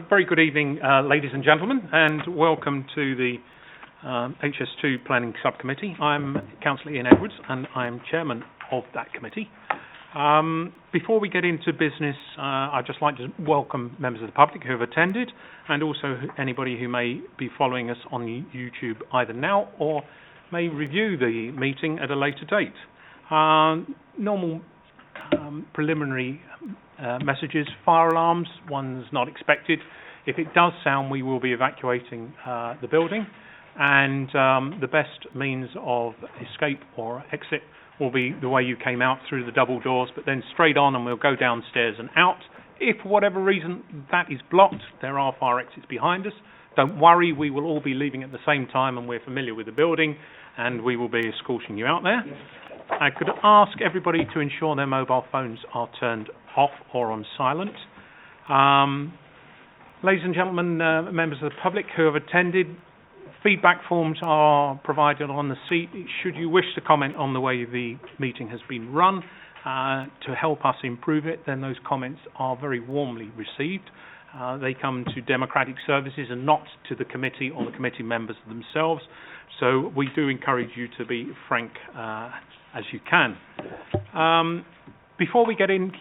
Very good evening, ladies and gentlemen, and welcome to the HS2 Planning Subcommittee. I'm Councillor Ian Edwards, and I'm Chairman of that committee. Before we get into business, I'd just like to welcome members of the public who have attended, and also anybody who may be following us on YouTube either now or may review the meeting at a later date. Normal preliminary messages: fire alarms, one's not expected. If it does sound, we will be evacuating the building, and the best means of escape or exit will be the way you came out, through the double doors, but then straight on, and we'll go downstairs and out. If for whatever reason that is blocked, there are fire exits behind us. Don't worry, we will all be leaving at the same time, and we're familiar with the building, and we will be escorting you out there. I could ask everybody to ensure their mobile phones are turned off or on silent. Ladies and gentlemen, members of the public who have attended, feedback forms are provided on the seat. Should you wish to comment on the way the meeting has been run to help us improve it, then those comments are very warmly received. They come to Democratic Services and not to the committee or the committee members themselves. So we do encourage you to be frank as you can. Before we get into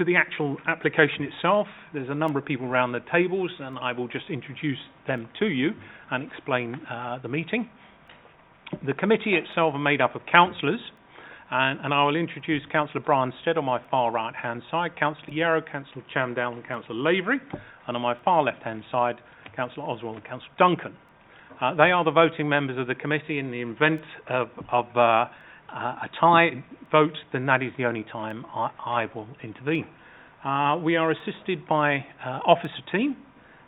the actual application itself, there's a number of people around the tables, and I will just introduce them to you and explain the meeting. The committee itself are made up of councillors, and I will introduce Councillor Branstead on my far right hand side, Councillor Yarrow, Councillor Chamdown and Councillor Lavery, and on my far left hand side, Councillor Oswald and Councillor Duncan. They are the voting members of the committee. In the event of a tie vote, then that is the only time I will intervene. We are assisted by officer team.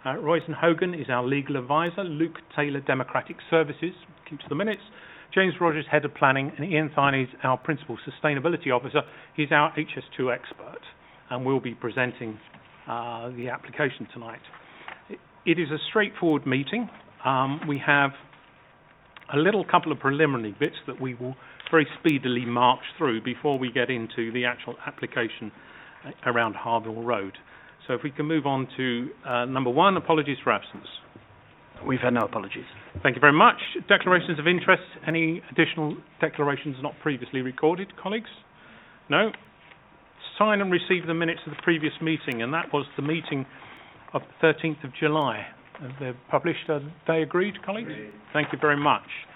Royson Hogan is our legal advisor, Luke Taylor, Democratic Services, keeps the minutes, James Rogers, Head of Planning, and Ian Thine is our Principal Sustainability Officer. He's our HS2 expert, and will be presenting the application tonight. It is a straightforward meeting. We have a little couple of preliminary bits that we will very speedily march through before we get into the actual application around Harville Road. So if we can move on to number one, apologies for absence. We've had no apologies. Thank you very much. Declarations of interest. Any additional declarations not previously recorded, colleagues? No? Sign and receive the minutes of the previous meeting, and that was the meeting of the 13th of July. They're published. Are they agreed, colleagues? Agreed. Thank you very much.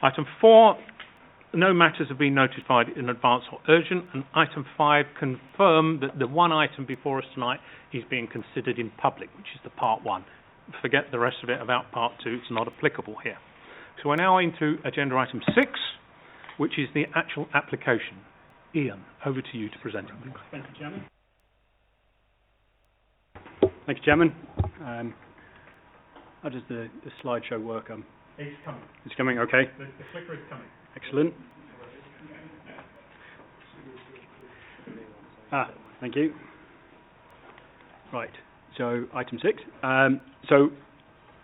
Item 4, no matters have been notified in advance or urgent. And item 5, confirm that the one item before us tonight is being considered in public, which is the part 1. Forget the rest of it about part 2. It's not applicable here. So we're now into agenda item 6, which is the actual application. Ian, over to you to present it. Thank you, Chairman. Thank you, Chairman. How does the slideshow work? It's coming. It's coming, okay. The clicker is coming. Excellent. Thank you. Right, so item 6. So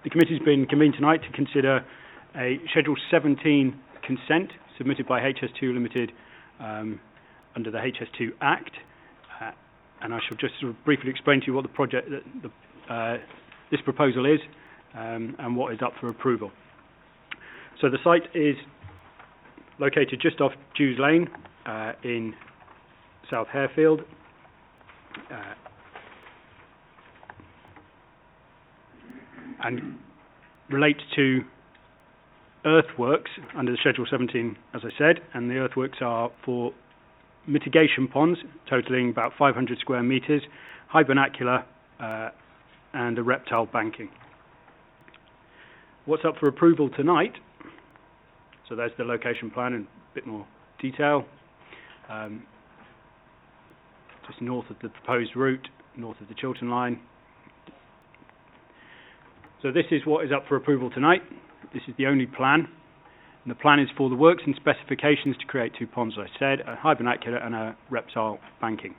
the committee's been convened tonight to consider a Schedule 17 consent submitted by HS2 Limited under the HS2 Act. And I shall just sort of briefly explain to you what the project, this proposal is, and what is up for approval. So the site is located just off Jews Lane in South Harefield. And relates to earthworks under the Schedule 17, as I said, and the earthworks are for mitigation ponds totaling about 500 square metres, high vernacular, and a reptile banking. What's up for approval tonight? So there's the location plan in a bit more detail. Just north of the proposed route, north of the Chiltern line. So this is what is up for approval tonight. This is the only plan. And the plan is for the works and specifications to create 2 ponds, as I said, a high vernacular and a reptile banking.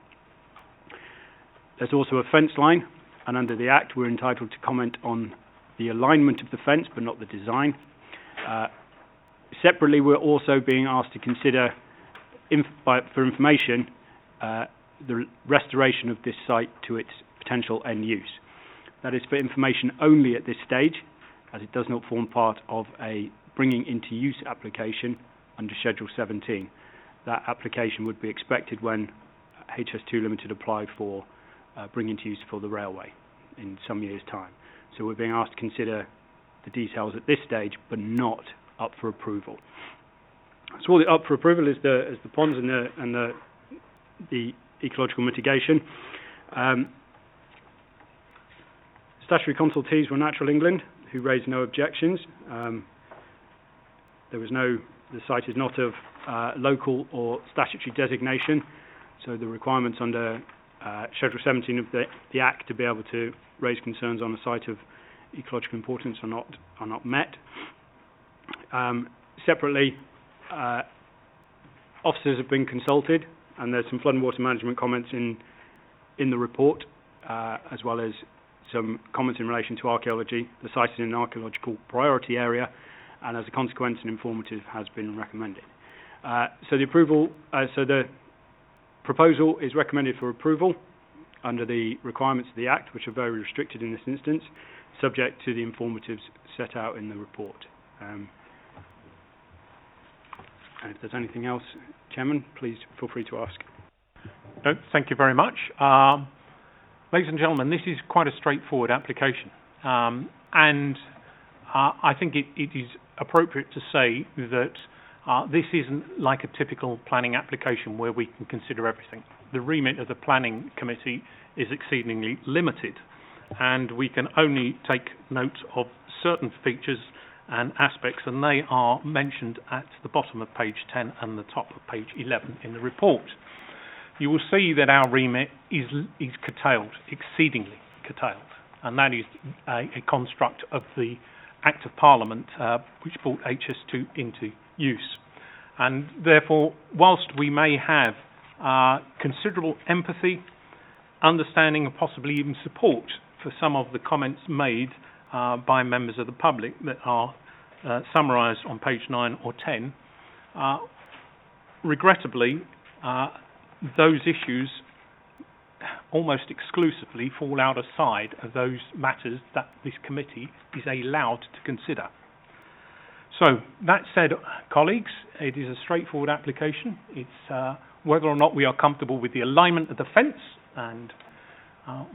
There's also a fence line, and under the Act we're entitled to comment on the alignment of the fence, but not the design. Separately, we're also being asked to consider, for information, the restoration of this site to its potential end use. That is for information only at this stage, as it does not form part of a bringing into use application under Schedule 17. That application would be expected when HS2 Limited applied for bringing into use for the railway in some years' time. So we're being asked to consider the details at this stage, but not up for approval. So all the up for approval is the ponds and the ecological mitigation. Statutory consultees were Natural England, who raised no objections. The site is not of local or statutory designation, so the requirements under Schedule 17 of the Act to be able to raise concerns on a site of ecological importance are not met. Separately, officers have been consulted, and there's some flood and water management comments in the report, as well as some comments in relation to archaeology. The site is in an archaeological priority area, and as a consequence, an informative has been recommended. So the proposal is recommended for approval under the requirements of the Act, which are very restricted in this instance, subject to the informatives set out in the report. And if there's anything else, Chairman, please feel free to ask. No, thank you very much. Ladies and gentlemen, this is quite a straightforward application, and I think it is appropriate to say that this isn't like a typical planning application where we can consider everything. The remit of the planning committee is exceedingly limited, and we can only take note of certain features and aspects, and they are mentioned at the bottom of page 10 and the top of page 11 in the report. You will see that our remit is curtailed, exceedingly curtailed, and that is a construct of the Act of Parliament which brought HS2 into use. And therefore, whilst we may have considerable empathy, understanding and possibly even support for some of the comments made by members of the public that are summarised on page 9 or 10, regrettably, those issues almost exclusively fall outside of those matters that this committee is allowed to consider. So, that said, colleagues, it is a straightforward application. It's whether or not we are comfortable with the alignment of the fence and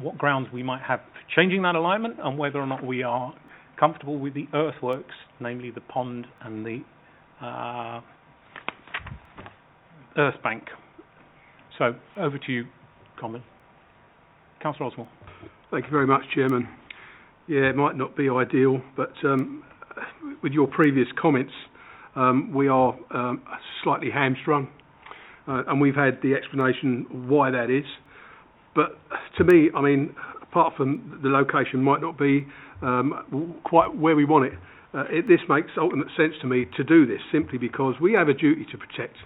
what grounds we might have for changing that alignment, and whether or not we are comfortable with the earthworks, namely the pond and the earth bank. So, over to you, Colin. Councillor Oswald. Thank you very much, Chairman. Yeah, it might not be ideal, but with your previous comments, we are slightly hamstrung, and we've had the explanation why that is. But to me, I mean, apart from the location might not be quite where we want it, this makes ultimate sense to me to do this, simply because we have a duty to protect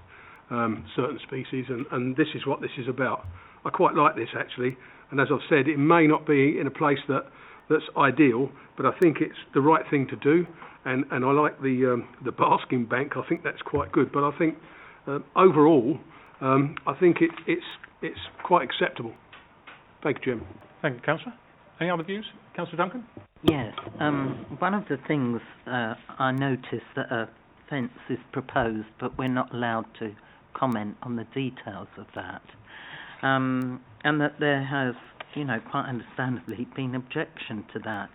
certain species, and this is what this is about. I quite like this, actually, and as I've said, it may not be in a place that's ideal, but I think it's the right thing to do, and I like the basking bank. I think that's quite good, but I think overall, I think it's quite acceptable. Thank you, Jim. Thank you, Councillor. Any other views? Councillor Duncan? Yes. One of the things I noticed that a fence is proposed, but we're not allowed to comment on the details of that, and that there has, quite understandably been objection to that,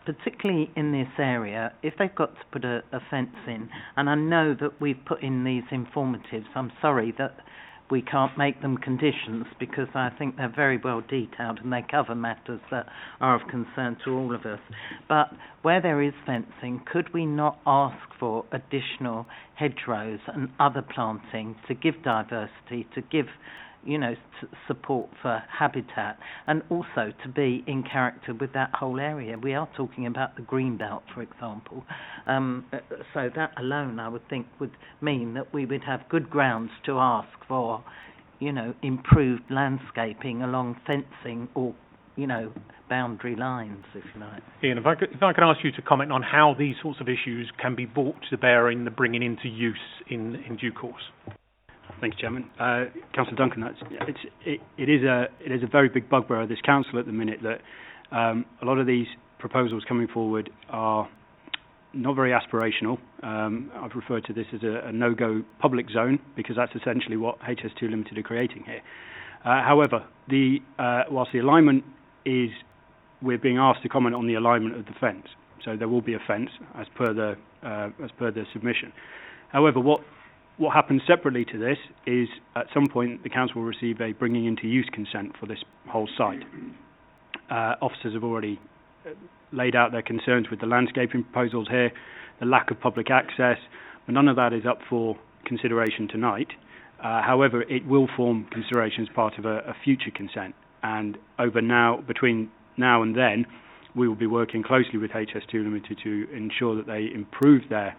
particularly in this area. If they've got to put a fence in, and I know that we've put in these informatives, I'm sorry that we can't make them conditions, because I think they're very well detailed and they cover matters that are of concern to all of us. But where there is fencing, could we not ask for additional hedgerows and other planting to give diversity, to give support for habitat, and also to be in character with that whole area? We are talking about the green belt, for example. So that alone, I would think, would mean that we would have good grounds to ask for, improved landscaping along fencing or, boundary lines, if you like. Ian, if I could ask you to comment on how these sorts of issues can be brought to bear in the bringing into use in due course. Thanks, Chairman. Councillor Duncan, it is a very big bugbear of this council at the minute that A lot of these proposals coming forward are not very aspirational. I've referred to this as a no-go public zone because that's essentially what HS2 Limited are creating here. However, whilst the alignment is, we're being asked to comment on the alignment of the fence. So there will be a fence as per the submission. However, what happens separately to this is at some point the council will receive a bringing into use consent for this whole site. Officers have already laid out their concerns with the landscaping proposals here, the lack of public access, but none of that is up for consideration tonight. However, it will form consideration as part of a future consent, and between now and then, we will be working closely with HS2 Limited to ensure that they improve the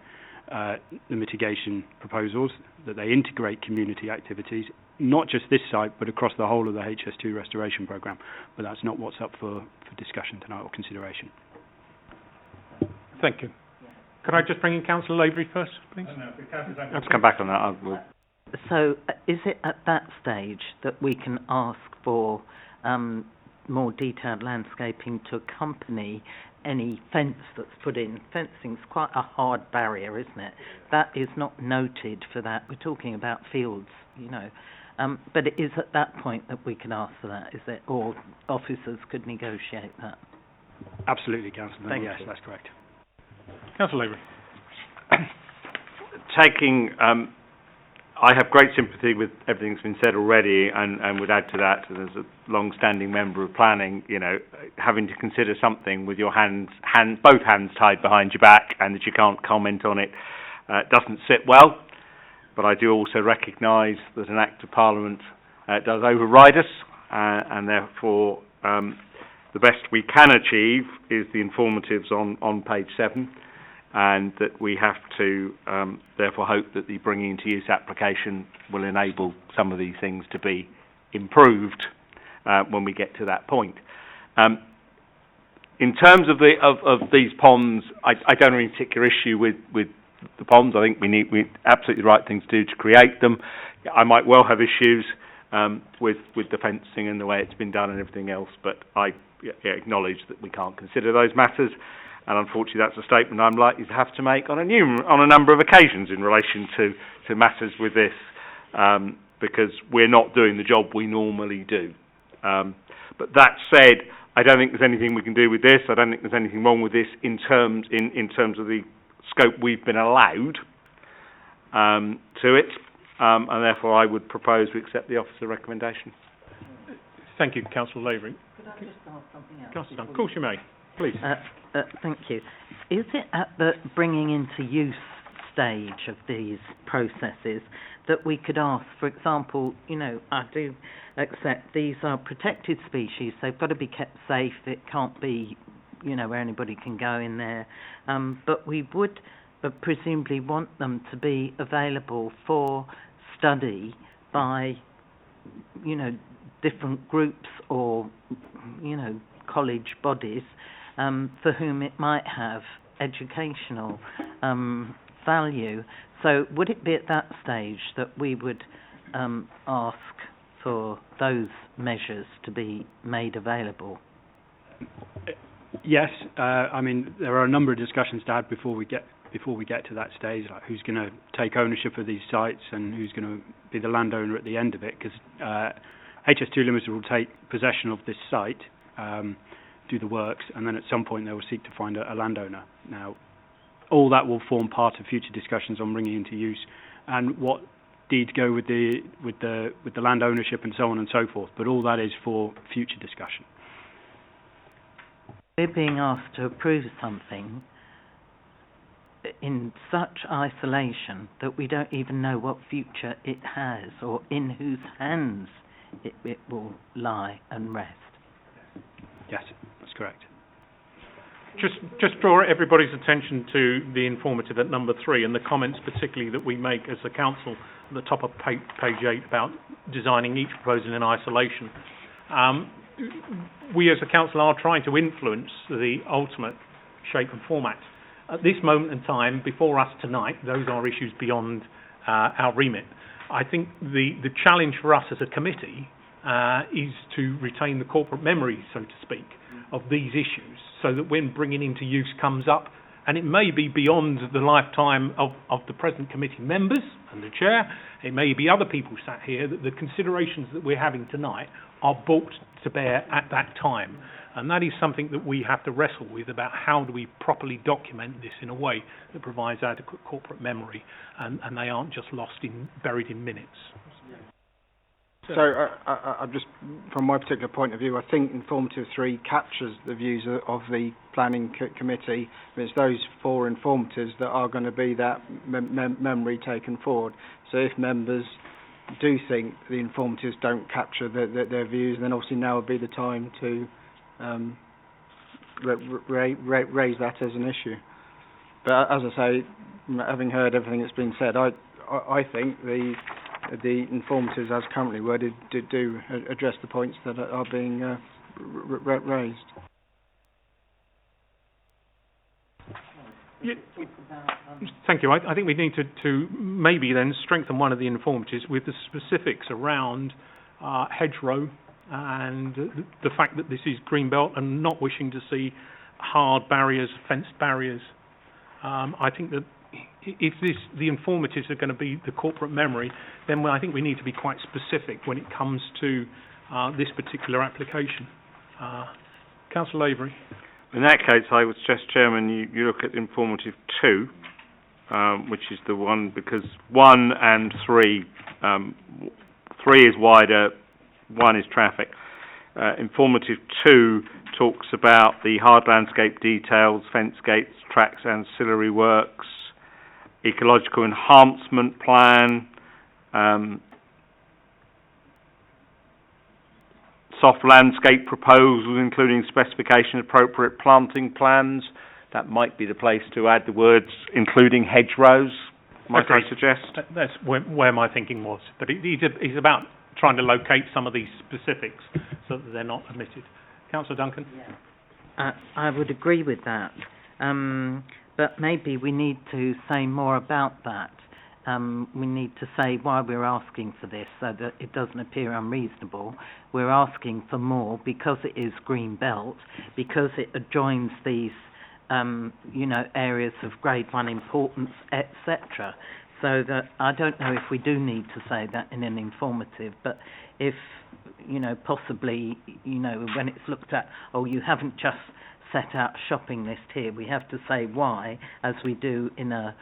mitigation proposals, that they integrate community activities, not just this site, but across the whole of the HS2 restoration programme. But that's not what's up for discussion tonight or consideration. Thank you. Could I just bring in Councillor Lavery first, please? Let's come back on that. So, is it at that stage that we can ask for more detailed landscaping to accompany any fence that's put in? Fencing's quite a hard barrier, isn't it? That is not noted for that. We're talking about fields, but it is at that point that we can ask for that, is it? Or officers could negotiate that? Absolutely, Councillor. Thank yes, you. That's correct. Councillor Lavery. I have great sympathy with everything that's been said already, and would add to that, as a long-standing member of planning, having to consider something with your both hands tied behind your back, and that you can't comment on it, doesn't sit well. But I do also recognise that an Act of Parliament does override us, and therefore the best we can achieve is the informatives on page 7. And that we have to therefore hope that the bringing into use application will enable some of these things to be improved when we get to that point. In terms of these ponds, I don't have any particular issue with the ponds. I think we absolutely the right thing to do to create them. I might well have issues with the fencing and the way it's been done and everything else, but I acknowledge that we can't consider those matters. And unfortunately, that's a statement I'm likely to have to make on a number of occasions in relation to matters with this, because we're not doing the job we normally do. But that said, I don't think there's anything we can do with this. I don't think there's anything wrong with this in terms of the scope we've been allowed to it, and therefore I would propose we accept the officer recommendation. Thank you, Councillor Lavery. Could I just ask something else? Councillor Dunn, of course you may. Please. Thank you. Is it at the bringing into use stage of these processes that we could ask, for example, I do accept these are protected species, they've got to be kept safe, it can't be, where anybody can go in there, but we would presumably want them to be available for study by, different groups or, college bodies, for whom it might have educational value. So would it be at that stage that we would ask for those measures to be made available? Yes, I mean there are a number of discussions to have before we get to that stage, like who's going to take ownership of these sites and who's going to be the landowner at the end of it, because HS2 Limited will take possession of this site, do the works, and then at some point they will seek to find a landowner. Now, all that will form part of future discussions on bringing into use and what deeds go with the land ownership and so on and so forth. But all that is for future discussion. We're being asked to approve something in such isolation that we don't even know what future it has or in whose hands it will lie and rest. Yes, that's correct. Just draw everybody's attention to the informative at number 3 and the comments particularly that we make as a council at the top of page 8 about designing each proposal in isolation. We as a council are trying to influence the ultimate shape and format. At this moment in time, before us tonight, those are issues beyond our remit. I think the challenge for us as a committee is to retain the corporate memory, so to speak, of these issues, so that when bringing into use comes up, and it may be beyond the lifetime of the present committee members and the chair, it may be other people sat here, that the considerations that we're having tonight are brought to bear at that time. And that is something that we have to wrestle with, about how do we properly document this in a way that provides adequate corporate memory, and they aren't just buried in minutes. So, I just, from my particular point of view, I think Informative 3 captures the views of the planning committee. It's those 4 informatives that are going to be that memory taken forward. So if members do think the informatives don't capture their views, then obviously now would be the time to raise that as an issue. But as I say, having heard everything that's been said, I think the informatives as currently worded do address the points that are being raised. Yeah. Thank you. I think we need to maybe then strengthen one of the informatives with the specifics around hedgerow and the fact that this is greenbelt and not wishing to see hard barriers, fenced barriers. I think that if the informatives are going to be the corporate memory, then I think we need to be quite specific when it comes to this particular application. Councillor Avery. In that case, I would suggest, Chairman, you look at informative 2, which is the one, because 1 and 3, 3 is wider, 1 is traffic. Informative 2 talks about the hard landscape details, fence gates, tracks, ancillary works, ecological enhancement plan, soft landscape proposals, including specification of appropriate planting plans. That might be the place to add the words, including hedgerows, might I suggest? That's where my thinking was. But it's about trying to locate some of these specifics so that they're not omitted. Councillor Duncan? Yeah. I would agree with that. But maybe we need to say more about that. We need to say why we're asking for this, so that it doesn't appear unreasonable. We're asking for more because it is green belt, because it adjoins these, areas of grade 1 importance, etc. So that I don't know if we do need to say that in an informative, but if, possibly, when it's looked at, you haven't just set out a shopping list here, we have to say why, as we do in a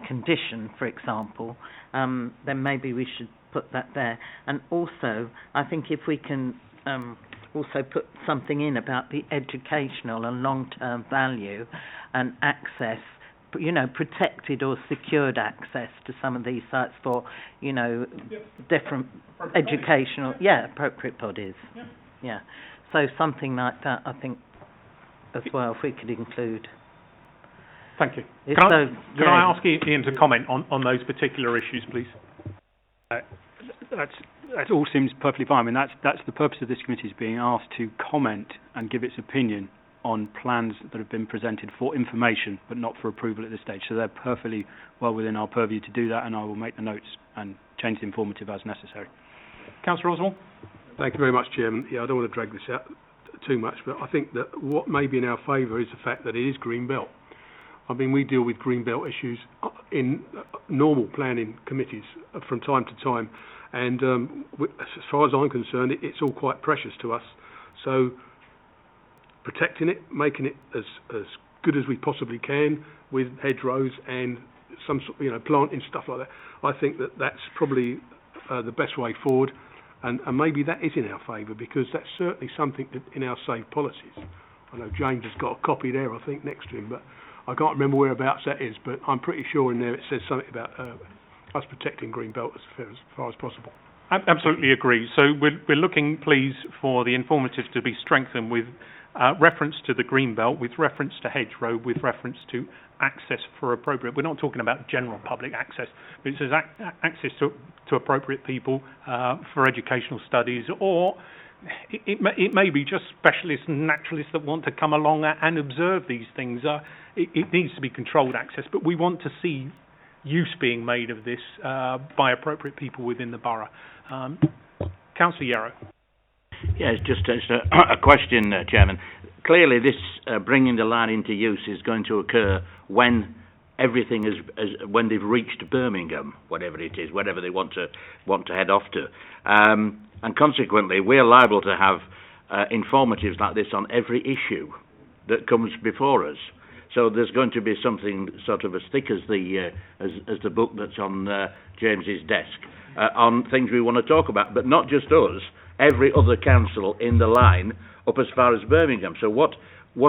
condition, for example, then maybe we should put that there. And also, I think if we can also put something in about the educational and long-term value and access, protected or secured access to some of these sites for, different educational, appropriate bodies. Yeah. So something like that, I think, as well, if we could include. Thank you. Can I ask Ian to comment on those particular issues, please? That all seems perfectly fine. I mean, that's the purpose of this committee, is being asked to comment and give its opinion on plans that have been presented for information, but not for approval at this stage. So they're perfectly well within our purview to do that, and I will make the notes and change the informative as necessary. Councillor Oswald? Thank you very much, Chairman. I don't want to drag this out too much, but I think that what may be in our favour is the fact that it is green belt. I mean, we deal with green belt issues in normal planning committees from time to time, and as far as I'm concerned, it's all quite precious to us. So protecting it, making it as good as we possibly can with hedgerows and some sort of, planting, stuff like that, I think that that's probably the best way forward, and maybe that is in our favour, because that's certainly something that in our SAVE policies. I know James has got a copy there, I think, next to him, but I can't remember whereabouts that is, but I'm pretty sure in there it says something about us protecting green belt as far as possible. I absolutely agree. So we're looking, please, for the informative to be strengthened with reference to the green belt, with reference to hedgerow, with reference to access for appropriate. We're not talking about general public access, but it says access to appropriate people for educational studies, or it may be just specialists and naturalists that want to come along and observe these things. It needs to be controlled access, but we want to see use being made of this by appropriate people within the borough. Councillor Yarrow. Yes, just a question, Chairman. Clearly, this bringing the line into use is going to occur when everything when they've reached Birmingham, whatever it is, whatever they want to head off to, and consequently, we're liable to have informatives like this on every issue that comes before us. So there's going to be something sort of as thick as the book that's on James's desk on things we want to talk about, but not just us. Every other council in the line up as far as Birmingham. So what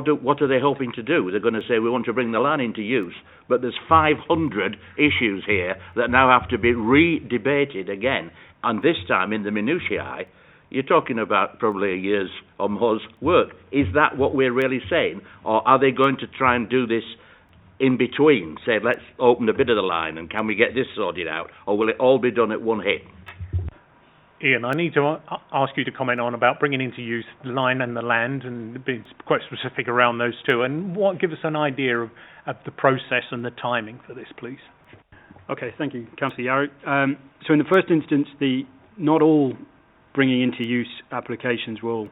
are they hoping to do? They're going to say we want to bring the line into use, but there's 500 issues here that now have to be re-debated again, and this time in the minutiae. You're talking about probably a year's or more's work. Is that what we're really saying? Or are they going to try and do this in between? Say, let's open a bit of the line and can we get this sorted out? Or will it all be done at one hit? Ian, I need to ask you to comment on about bringing into use the line and the land and being quite specific around those two. And give us an idea of the process and the timing for this, please. Okay, thank you, Councillor Yarrow. So in the first instance, not all bringing into use applications will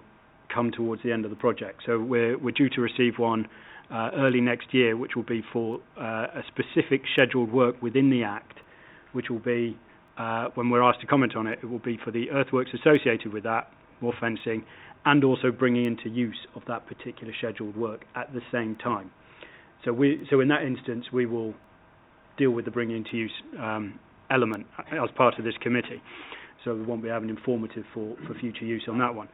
come towards the end of the project. So we're due to receive one early next year, which will be for a specific scheduled work within the Act, which will be, when we're asked to comment on it, it will be for the earthworks associated with that, more fencing, and also bringing into use of that particular scheduled work at the same time. So in that instance, we will deal with the bringing into use element as part of this committee. So we won't be having informative for future use on that one.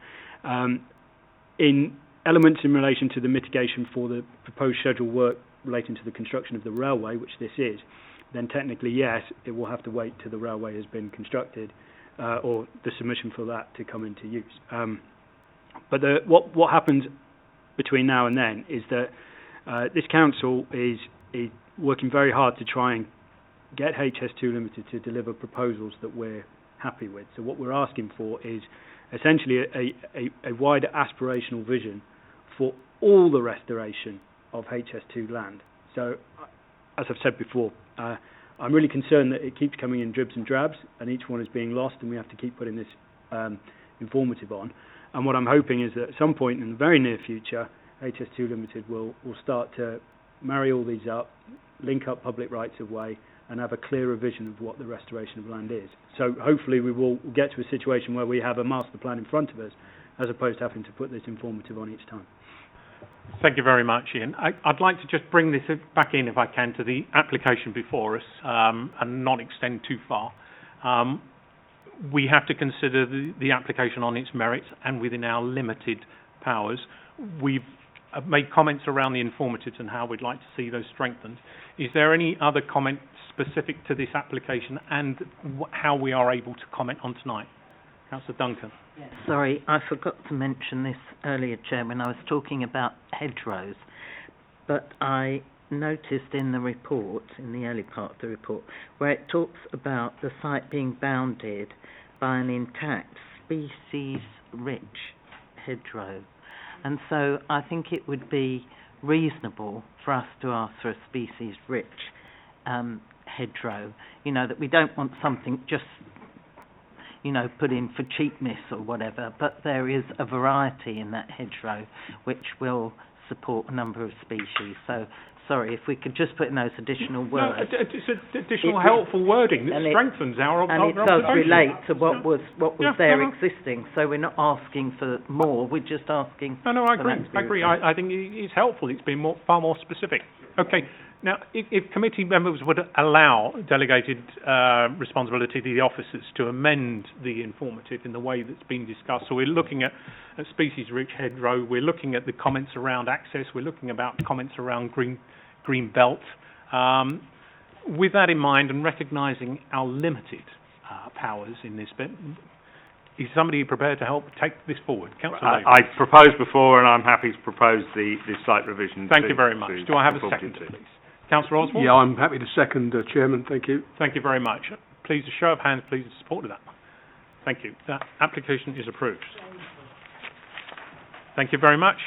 In elements in relation to the mitigation for the proposed scheduled work relating to the construction of the railway, which this is, then technically, yes, it will have to wait till the railway has been constructed or the submission for that to come into use. But what happens between now and then is that this council is working very hard to try and get HS2 Limited to deliver proposals that we're happy with. So what we're asking for is essentially a wider aspirational vision for all the restoration of HS2 land. So, as I've said before, I'm really concerned that it keeps coming in dribs and drabs, and each one is being lost, and we have to keep putting this informative on. And what I'm hoping is that at some point in the very near future, HS2 Limited will start to marry all these up, link up public rights of way, and have a clearer vision of what the restoration of land is. So hopefully we will get to a situation where we have a master plan in front of us, as opposed to having to put this informative on each time. Thank you very much, Ian. I'd like to just bring this back in, if I can, to the application before us and not extend too far. We have to consider the application on its merits and within our limited powers. We've made comments around the informatives and how we'd like to see those strengthened. Is there any other comment specific to this application and how we are able to comment on tonight? Councillor Duncan. Yes. Sorry, I forgot to mention this earlier, Chair, when I was talking about hedgerows. But I noticed in the report, in the early part of the report, where it talks about the site being bounded by an intact species-rich hedgerow. And so I think it would be reasonable for us to ask for a species-rich hedgerow. You know, that we don't want something just, you know, put in for cheapness or whatever, but there is a variety in that hedgerow which will support a number of species. So, sorry, if we could just put in those additional words. No, it's additional helpful wording that strengthens our and it does relate to what was there existing. So we're not asking for more, we're just asking. No, I agree. I think it's helpful. It's been far more specific. Okay. Now, if committee members would allow delegated responsibility to the officers to amend the informative in the way that's been discussed, so we're looking at species-rich hedgerow, we're looking at the comments around access, we're looking about comments around green belt. With that in mind and recognising our limited powers in this bit, is somebody prepared to help take this forward? Councillor I proposed before, and I'm happy to propose the slight revision. Thank you very much. Do I have a second, please? Councillor Oswald? Yeah, I'm happy to second, Chairman. Thank you. Thank you very much. Please, a show of hands, please, in support of that. Thank you. That application is approved. Thank you very much.